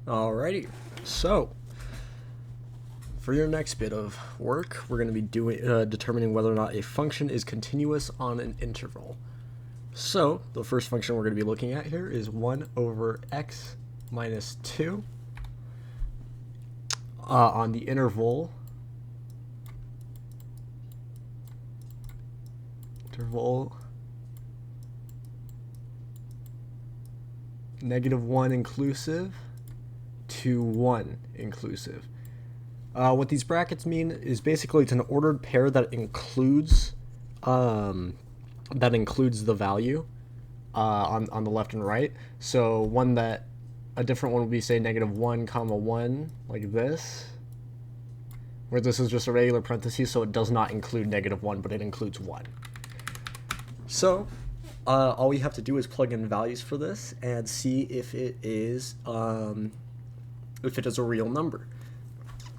Alrighty, so for your next bit of work, we're going to be determining whether or not a function is continuous on an interval. So the first function we're going to be looking at here is 1 over x minus 2 on the interval -1 inclusive to 1 inclusive. What these brackets mean is basically it's an ordered pair that includes the value on the left and right. So a different one would be say -1 comma 1 like this, where this is just a regular parenthesis, so it does not include -1, but it includes 1. So all we have to do is plug in values for this and see if it is a real number.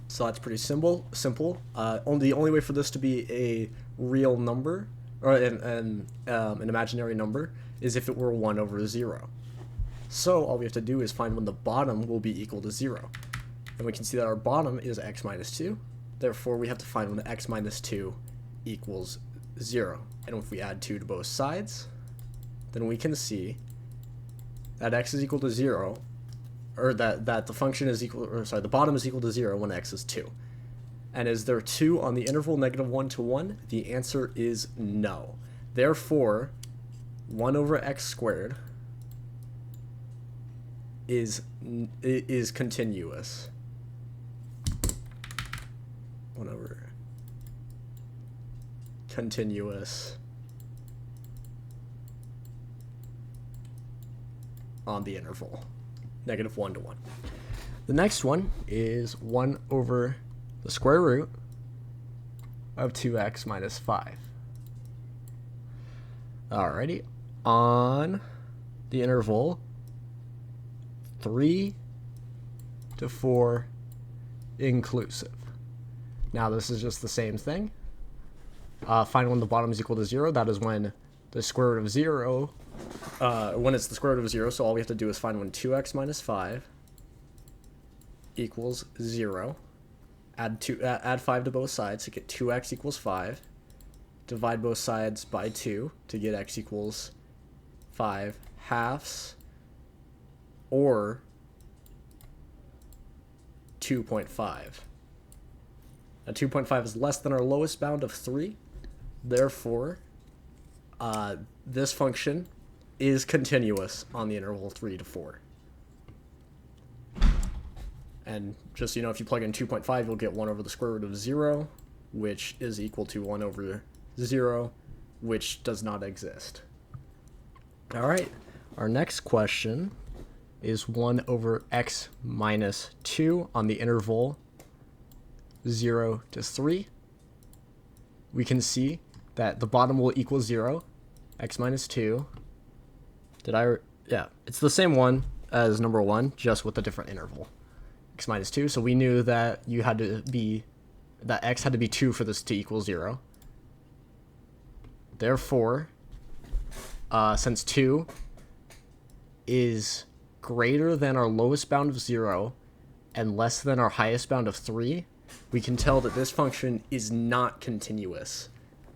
So that's pretty simple. The only way for this to be a real number or an imaginary number is if it were 1 over 0. So all we have to do is find when the bottom will be equal to 0. And we can see that our bottom is x minus 2. Therefore, we have to find when x minus 2 equals 0. And if we add 2 to both sides, then we can see that x is equal to 0, or that the function is equal, or sorry, the bottom is equal to 0 when x is 2. And is there 2 on the interval -1 to 1? The answer is no. Therefore, 1 over x squared is continuous. 1 over continuous on the interval -1 to 1. The next one is 1 over the square root of 2x minus 5. Alrighty, on the interval 3 to 4 inclusive. Now this is just the same thing. Find when the bottom is equal to 0. That is when the square root of 0, when it's the square root of 0, so all we have to do is find when 2x minus 5 equals 0. Add 5 to both sides to get 2x equals 5. Divide both sides by 2 to get x equals 5 halves, or 2.5. Now 2.5 is less than our lowest bound of 3. Therefore, this function is continuous on the interval 3 to 4. And just, if you plug in 2.5, you'll get 1 over the square root of 0, which is equal to 1 over 0, which does not exist. All right, our next question is 1 over x minus 2 on the interval 0 to 3. We can see that the bottom will equal 0, x minus 2. Yeah, it's the same one as number 1, just with a different interval, x minus 2. So we knew that x had to be 2 for this to equal 0. Therefore, since 2 is greater than our lowest bound of 0 and less than our highest bound of 3, we can tell that this function is not continuous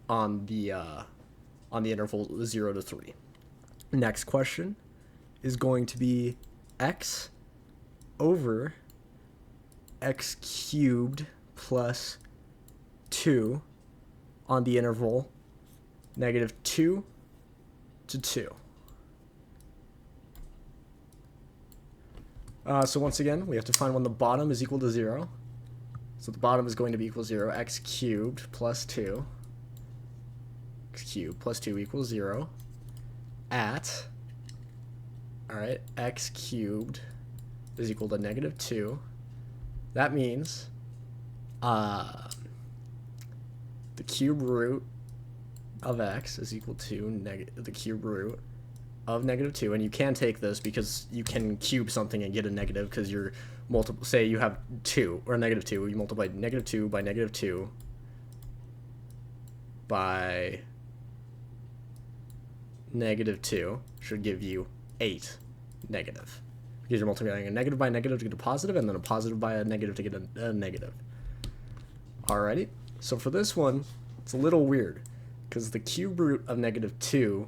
on the interval 0 to 3. Next question is going to be x over x cubed plus 2 on the interval -2 to 2. So once again, we have to find when the bottom is equal to 0. So the bottom is going to be equal to 0. X cubed plus 2. X cubed plus 2 equals 0. At, alright, x cubed is equal to -2. That means the cube root of x is equal to the cube root of -2, and you can take this because you can cube something and get a negative because you're say you have 2 or -2, you multiply -2 by -2 by -2 should give you 8 negative. because you're multiplying a negative by a negative to get a positive, and then a positive by a negative to get a negative. Alrighty, so for this one, it's a little weird, because the cube root of -2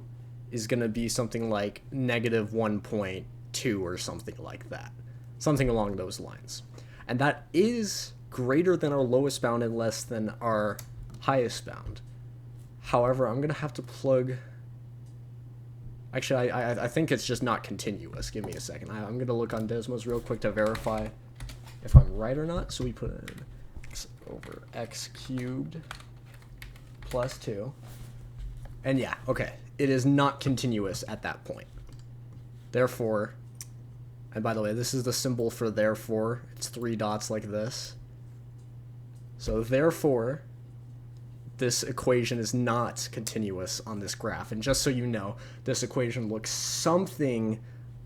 is going to be something like -1.2 or something like that. Something along those lines. And that is greater than our lowest bound and less than our highest bound. However, I'm going to have to plug... Actually, I think it's just not continuous. Give me a second. I'm going to look on Desmos real quick to verify if I'm right or not. So we put in x over x cubed plus 2. And yeah, okay. It is not continuous at that point. Therefore, and by the way, this is the symbol for therefore. It's 3 dots like this. So therefore, this equation is not continuous on this graph. And just so you know, this equation looks something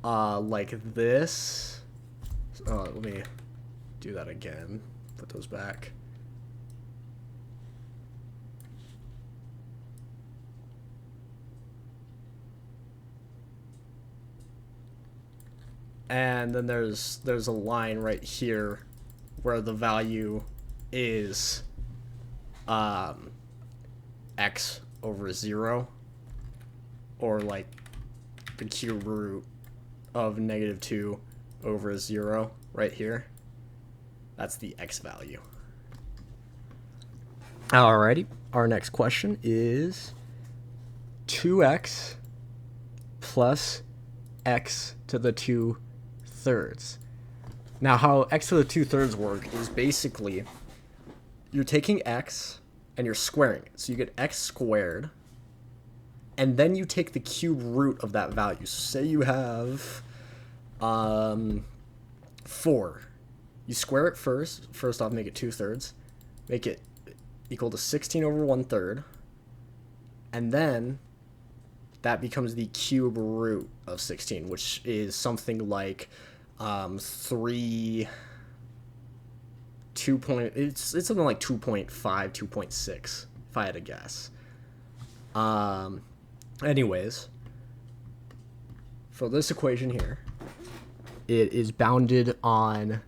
like this. Let me do that again. Put those back. And then there's a line right here where the value is x over 0, or like the cube root of -2 over 0 right here. That's the x value. Alrighty, our next question is 2x plus x to the 2/3. Now, how x to the 2/3 work is basically you're taking x and you're squaring it. So you get x squared, and then you take the cube root of that value. So say you have 4. You square it first off, make it 2/3, make it equal to 16 over 1/3, and then that becomes the cube root of 16, which is something like it's something like 2.5, 2.6, if I had to guess. Anyways, for this equation here, it is bounded on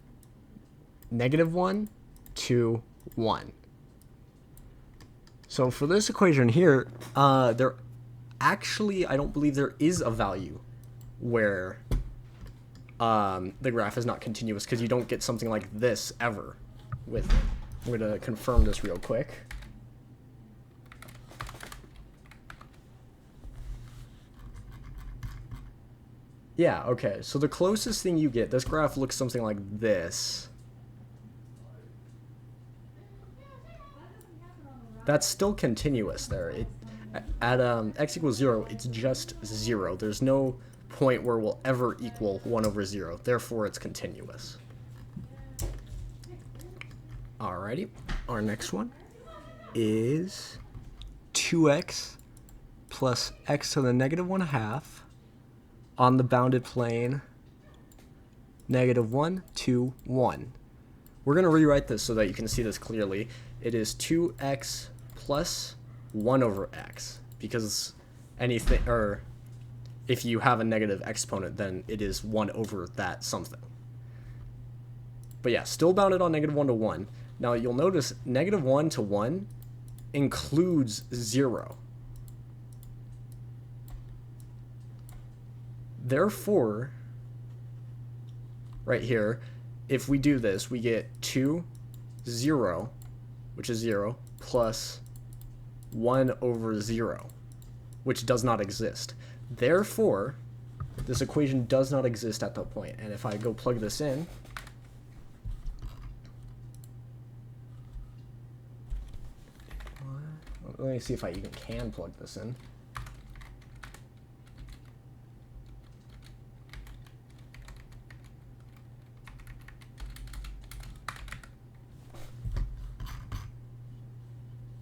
-1 to 1. So for this equation here, there actually, I don't believe there is a value where the graph is not continuous, because you don't get something like this ever with it. I'm going to confirm this real quick. Yeah, okay, so the closest thing you get, this graph looks something like this. That's still continuous there. At x equals 0, it's just 0. There's no point where we'll ever equal 1 over 0. Therefore, it's continuous. Alrighty, our next one is 2x plus x to the -1/2 on the bounded plane -1 to 1. We're going to rewrite this so that you can see this clearly. It is 2x plus 1 over x, because anything, or if you have a negative exponent, then it is 1 over that something. But yeah, still bounded on -1 to 1. Now you'll notice -1 to 1 includes 0. Therefore, right here, if we do this, we get 2, 0, which is 0, plus 1 over 0, which does not exist. Therefore, this equation does not exist at that point. And if I go plug this in, let me see if I even can plug this in.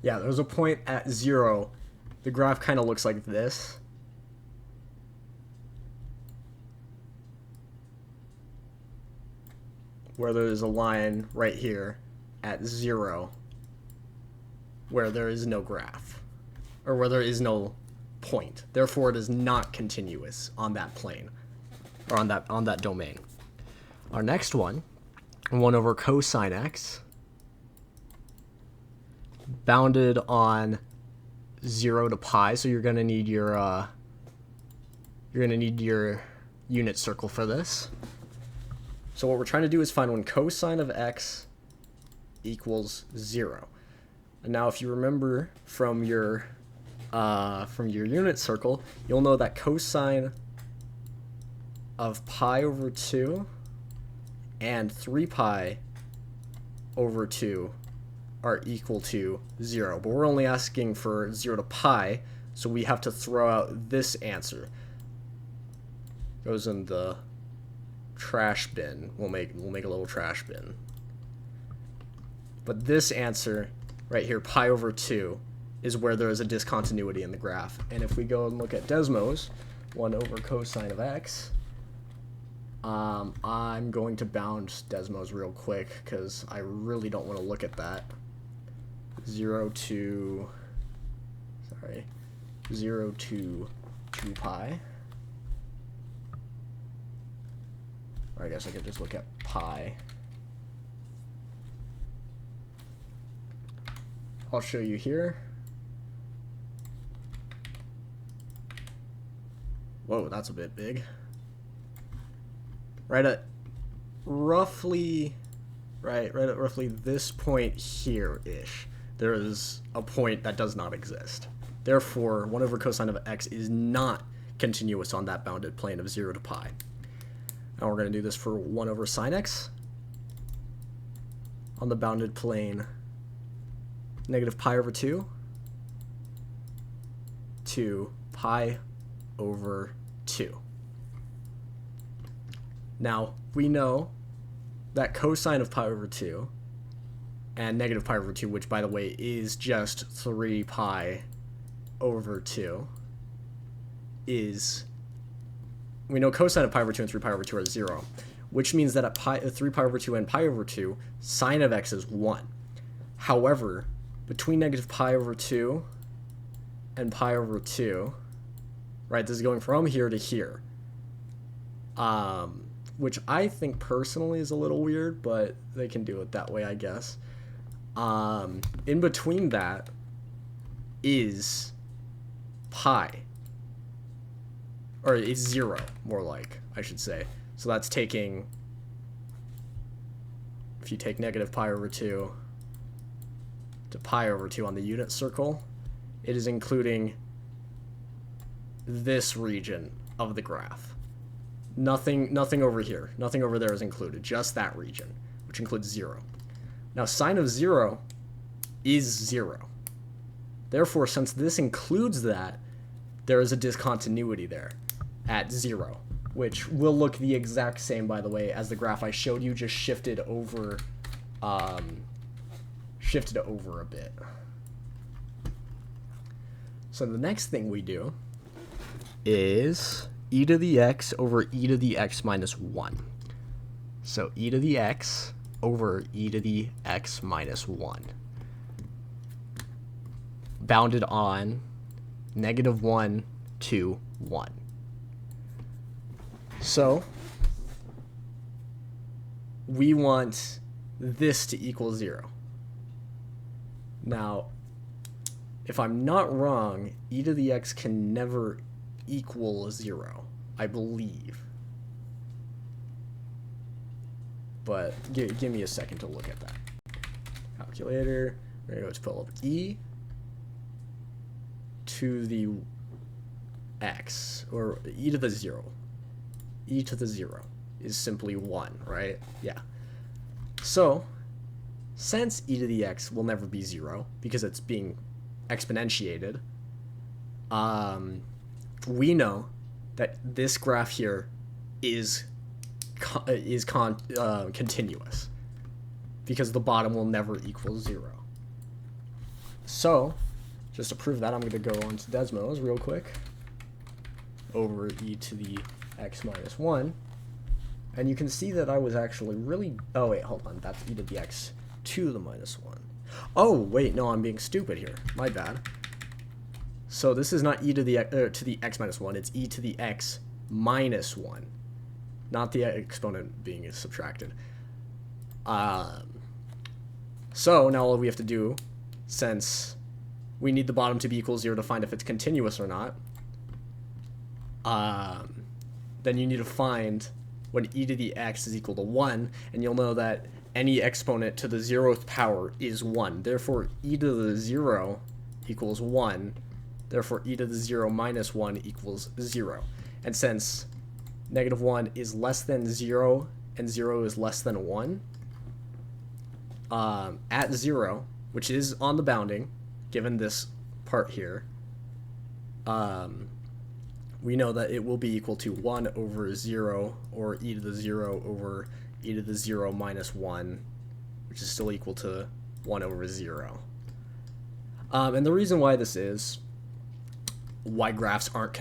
Yeah, there's a point at 0. The graph kind of looks like this. Where there's a line right here at 0 where there is no graph, or where there is no point. Therefore, it is not continuous on that plane, or on that domain. Our next one, 1 over cosine x, bounded on 0 to pi, so you're going to need your unit circle for this. So what we're trying to do is find when cosine of x equals 0. And now if you remember from your unit circle, you'll know that cosine of pi over 2 and 3 pi over 2 are equal to 0. But we're only asking for 0 to pi, so we have to throw out this answer. Goes in the trash bin. We'll make a little trash bin. But this answer right here, pi over 2, is where there is a discontinuity in the graph. And if we go and look at Desmos, 1 over cosine of x, I'm going to bound Desmos real quick because I really don't want to look at that. 0 to 2 pi. Or I guess I could just look at pi. I'll show you here. Whoa, that's a bit big. Right at roughly this point here-ish, there is a point that does not exist. Therefore, 1 over cosine of x is not continuous on that bounded plane of 0 to pi. Now we're going to do this for 1 over sine x on the bounded plane negative pi over 2 to pi over 2. Now, we know that cosine of pi over 2 and negative pi over 2, which, by the way, is just 3 pi over 2, is... We know cosine of pi over 2 and 3 pi over 2 are 0, which means that at 3 pi over 2 and pi over 2, sine of x is 1. However, between negative pi over 2 and pi over 2, right, this is going from here to here, which I think personally is a little weird, but they can do it that way, I guess. In between that is pi, or it's 0, more like, I should say. So that's taking, if you take negative pi over 2 to pi over 2 on the unit circle, it is including this region of the graph. Nothing over here. Nothing over there is included. Just that region, which includes 0. Now, sine of 0 is 0. Therefore, since this includes that, there is a discontinuity there at 0, which will look the exact same, by the way, as the graph I showed you, just shifted over a bit. So the next thing we do is e to the x over e to the x minus 1. So e to the x over e to the x minus 1. Bounded on negative 1 to 1. So we want this to equal 0. Now, if I'm not wrong, e to the x can never equal 0, I believe. But give me a second to look at that. Calculator, we're going to pull up e to the x, or e to the 0. E to the 0 is simply 1, right? Yeah. So, since e to the x will never be 0, because it's being exponentiated, we know that this graph here is continuous, because the bottom will never equal 0. So, just to prove that, I'm going to go on to Desmos real quick, over e to the x minus 1, and you can see that I was actually really... Oh, wait, hold on. That's e to the x to the minus 1. Oh, wait, no, I'm being stupid here. My bad. So this is not e to the x minus 1. It's e to the x minus 1. not the exponent being subtracted. So now all we have to do, since we need the bottom to be equal 0 to find if it's continuous or not, then you need to find when e to the x is equal to 1, and you'll know that any exponent to the 0th power is 1. Therefore, e to the 0 equals 1. Therefore, e to the 0 minus 1 equals 0. And since negative 1 is less than 0 and 0 is less than 1, at 0, which is on the bounding, given this part here, we know that it will be equal to 1 over 0, or e to the 0 over e to the 0 minus 1, which is still equal to 1 over 0. And the reason why this is, why graphs aren't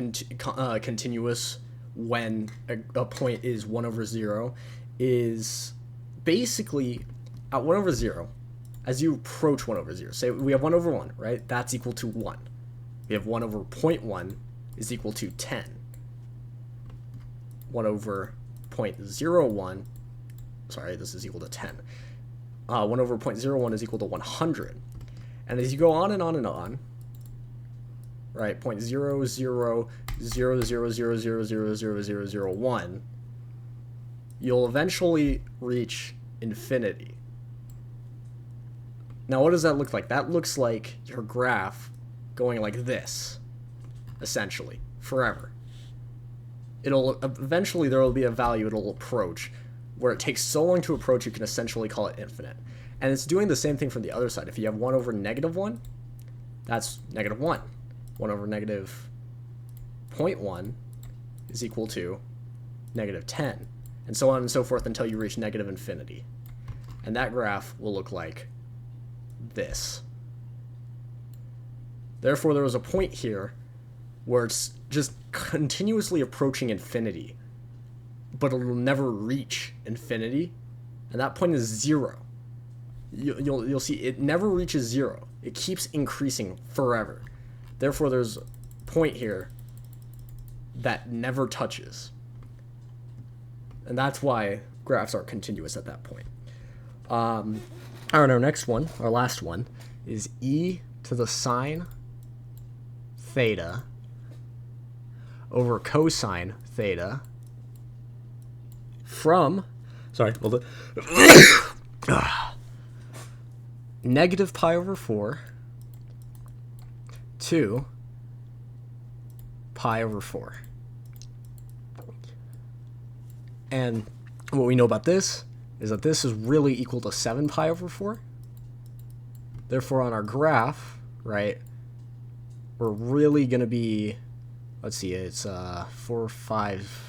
continuous when a point is 1 over 0, is basically at 1 over 0, as you approach 1 over 0, say we have 1 over 1, right? That's equal to 1. We have 1 over 0.1 is equal to 10. 1 over 0.01, sorry, this is equal to 10. 1 over 0.01 is equal to 100. And as you go on and on and on, right, 0.000000000001, you'll eventually reach infinity. Now, what does that look like? That looks like your graph going like this, essentially, forever. It'll eventually, there will be a value it'll approach where it takes so long to approach, you can essentially call it infinite. And it's doing the same thing from the other side. If you have 1 over negative 1, that's negative 1. 1 over negative 0.1 is equal to negative 10, and so on and so forth until you reach negative infinity. And that graph will look like this. Therefore, there was a point here where it's just continuously approaching infinity, but it'll never reach infinity, and that point is 0. You'll see it never reaches 0. It keeps increasing forever. Therefore, there's a point here that never touches, and that's why graphs aren't continuous at that point. All right, our next one, our last one, is e to the sine theta over cosine theta from, negative pi over 4 to pi over 4. And what we know about this is that this is really equal to 7 pi over 4. Therefore, on our graph, right, we're really going to be, let's see, it's 4, 5,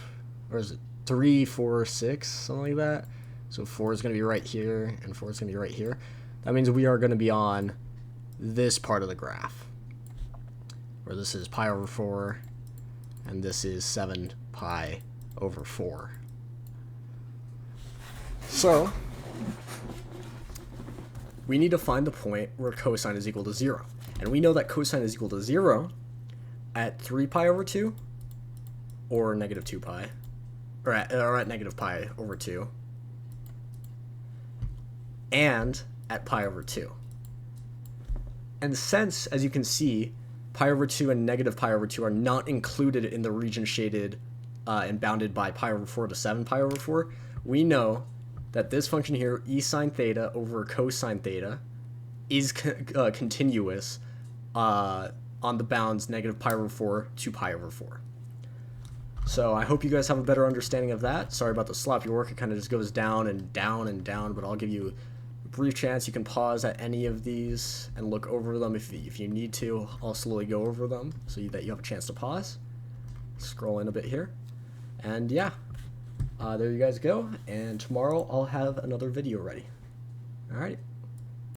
or is it 3, 4, 6, something like that. So 4 is going to be right here, and 4 is going to be right here. That means we are going to be on this part of the graph, where this is pi over 4, and this is 7 pi over 4. So, we need to find the point where cosine is equal to 0. And we know that cosine is equal to 0 at 3 pi over 2, or negative 2 pi, or at negative pi over 2, and at pi over 2. And since, as you can see, pi over 2 and negative pi over 2 are not included in the region shaded and bounded by pi over 4 to 7 pi over 4, we know that this function here, e sine theta over cosine theta, is continuous on the bounds negative pi over 4 to pi over 4. So I hope you guys have a better understanding of that. Sorry about the sloppy work. It kind of just goes down and down and down, but I'll give you a brief chance. You can pause at any of these and look over them if you need to. I'll slowly go over them so that you have a chance to pause. Scroll in a bit here. And yeah, there you guys go. And tomorrow I'll have another video ready. All right.